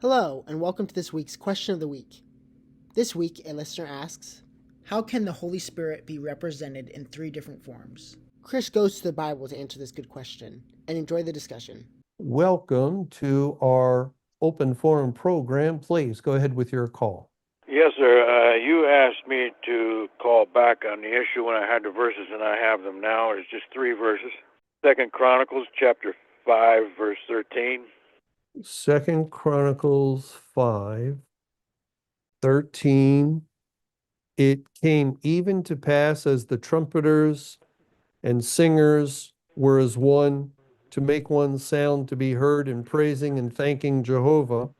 Hello, and welcome to this week's Question of the Week. This week, a listener asks, how can the Holy Spirit be represented in three different forms? Chris goes to the Bible to answer this good question, and enjoy the discussion. Welcome to our open forum program. Please go ahead with your call. Yes, sir. You asked me to call back on the issue when I had the verses, and I have them now. It's just three verses. Second Chronicles chapter 5, verse 13. Second Chronicles 5:13. It came even to pass as the trumpeters and singers were as one, to make one sound to be heard in praising and thanking Jehovah.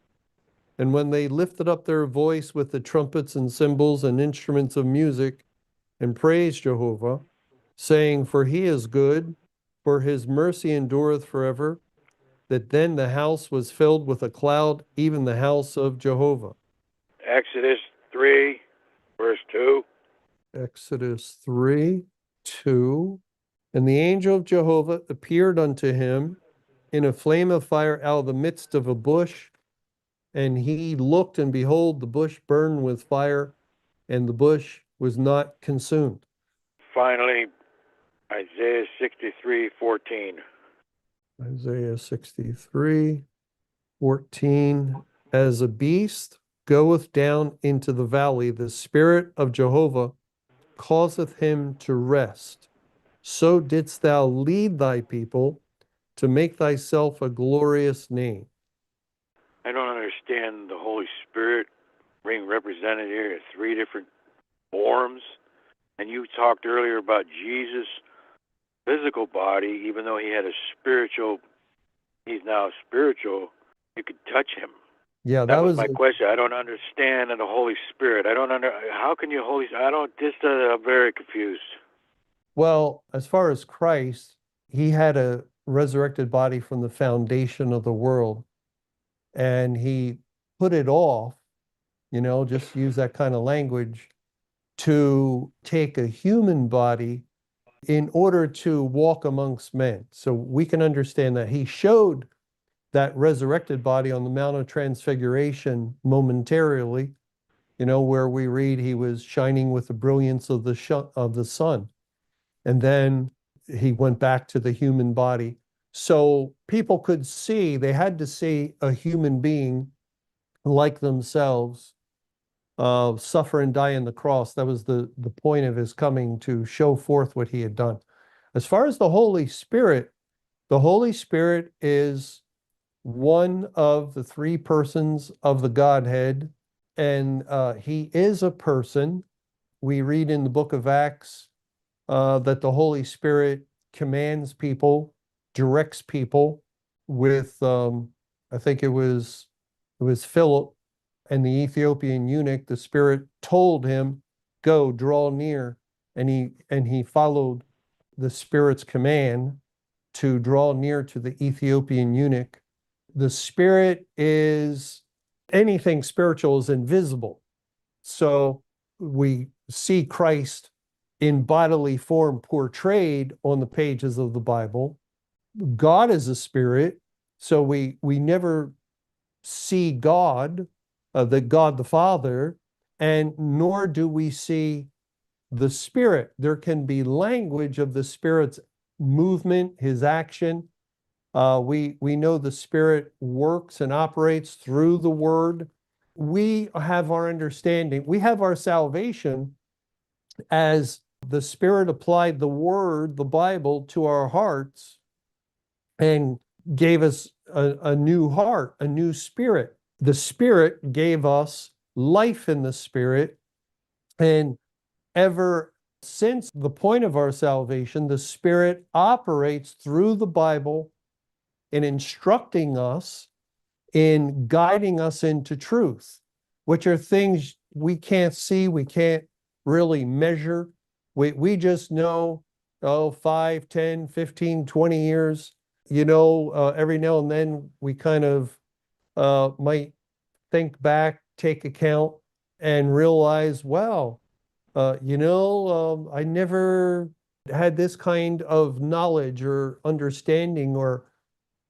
And when they lifted up their voice with the trumpets and cymbals and instruments of music, and praised Jehovah, saying, For he is good, for his mercy endureth forever, that then the house was filled with a cloud, even the house of Jehovah. Exodus 3, verse 2. Exodus 3:2. And the angel of Jehovah appeared unto him in a flame of fire out of the midst of a bush. And he looked, and behold, the bush burned with fire, and the bush was not consumed. Finally, Isaiah 63:14. Isaiah 63:14. As a beast goeth down into the valley, the Spirit of Jehovah causeth him to rest. So didst thou lead thy people to make thyself a glorious name. I don't understand the Holy Spirit being represented here in three different forms. And you talked earlier about Jesus' physical body, even though he had he's now spiritual, you could touch him. Yeah, That was my question. I don't understand the Holy Spirit. How can you I'm very confused. Well, as far as Christ, he had a resurrected body from the foundation of the world, and he put it off, just use that kind of language, to take a human body in order to walk amongst men. So we can understand that he showed that resurrected body on the Mount of Transfiguration momentarily, where we read he was shining with the brilliance of the sun. And then he went back to the human body. So people could see, they had to see a human being like themselves suffer and die on the cross. That was the point of his coming, to show forth what he had done. As far as the Holy Spirit is one of the three persons of the Godhead, and he is a person. We read in the book of Acts that the Holy Spirit commands people, directs people with, I think it was Philip and the Ethiopian eunuch. The Spirit told him, go, draw near. And he followed the Spirit's command to draw near to the Ethiopian eunuch. The Spirit is, anything spiritual is invisible. So we see Christ in bodily form portrayed on the pages of the Bible. God is a spirit, so we never see God, God the Father, and nor do we see the Spirit. There can be language of the Spirit's movement, his action. We know the Spirit works and operates through the Word. We have our understanding. We have our salvation as the Spirit applied the Word, the Bible, to our hearts and gave us a new heart, a new spirit. The Spirit gave us life in the Spirit. And ever since the point of our salvation, the Spirit operates through the Bible in instructing us, in guiding us into truth, which are things we can't see, we can't really measure. We just know, 5, 10, 15, 20 years. Every now and then we kind of might think back, take account, and realize, wow, I never had this kind of knowledge or understanding, or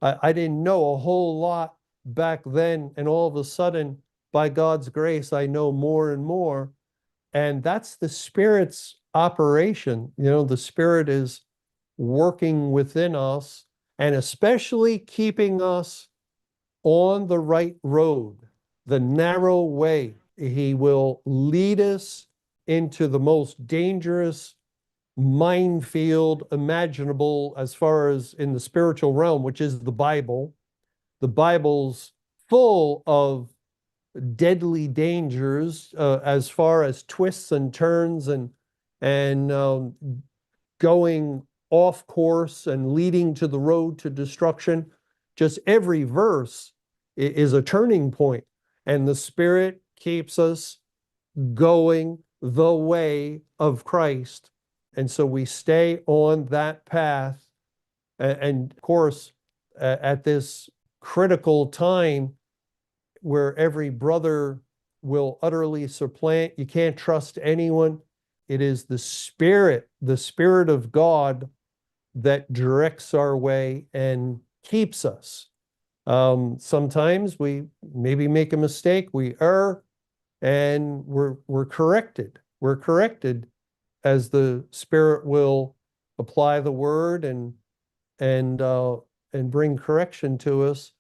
I didn't know a whole lot back then, and all of a sudden, by God's grace, I know more and more. And that's the Spirit's operation. The Spirit is working within us, and especially keeping us on the right road, the narrow way. He will lead us into the most dangerous minefield imaginable as far as in the spiritual realm, which is the Bible. The Bible's full of deadly dangers as far as twists and turns and going off course and leading to the road to destruction. Just every verse is a turning point, and the Spirit keeps us going the way of Christ. And so we stay on that path. And of course, at this critical time where every brother will utterly supplant, you can't trust anyone. It is the Spirit of God that directs our way and keeps us. Sometimes we maybe make a mistake, we err, and we're corrected. We're corrected as the Spirit will apply the word and bring correction to us.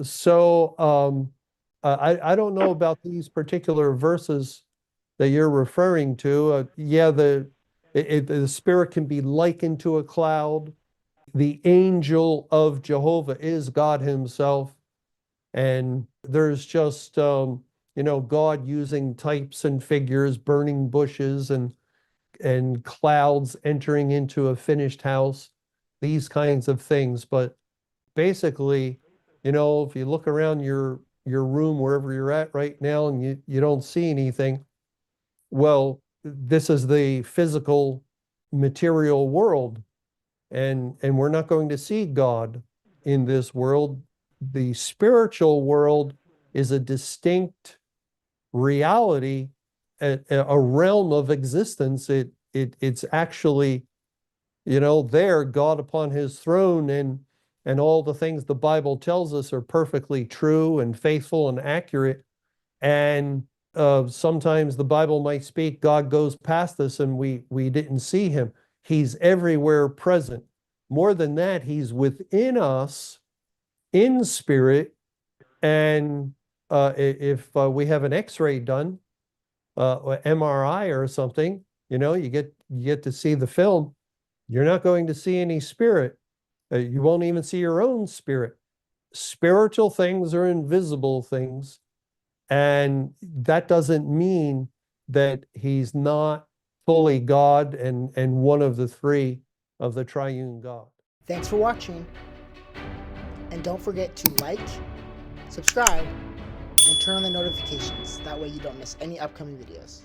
So I don't know about these particular verses that you're referring to. The Spirit can be likened to a cloud. The angel of Jehovah is God himself. And there's just, God using types and figures, burning bushes and clouds entering into a finished house, these kinds of things. But basically, if you look around your room, wherever you're at right now, and you don't see anything, well, this is the physical material world, and we're not going to see God in this world. The spiritual world is a distinct reality, a realm of existence. It's actually, there, God upon his throne, and all the things the Bible tells us are perfectly true and faithful and accurate. And sometimes the Bible might speak, God goes past us and we didn't see him. He's everywhere present. More than that, he's within us in spirit. And if we have an X-ray done, or MRI or something, you get to see the film. You're not going to see any spirit. You won't even see your own spirit. Spiritual things are invisible things. And that doesn't mean that he's not fully God and one of the three of the triune God. Thanks for watching. And don't forget to like, subscribe, and turn on the notifications. That way you don't miss any upcoming videos.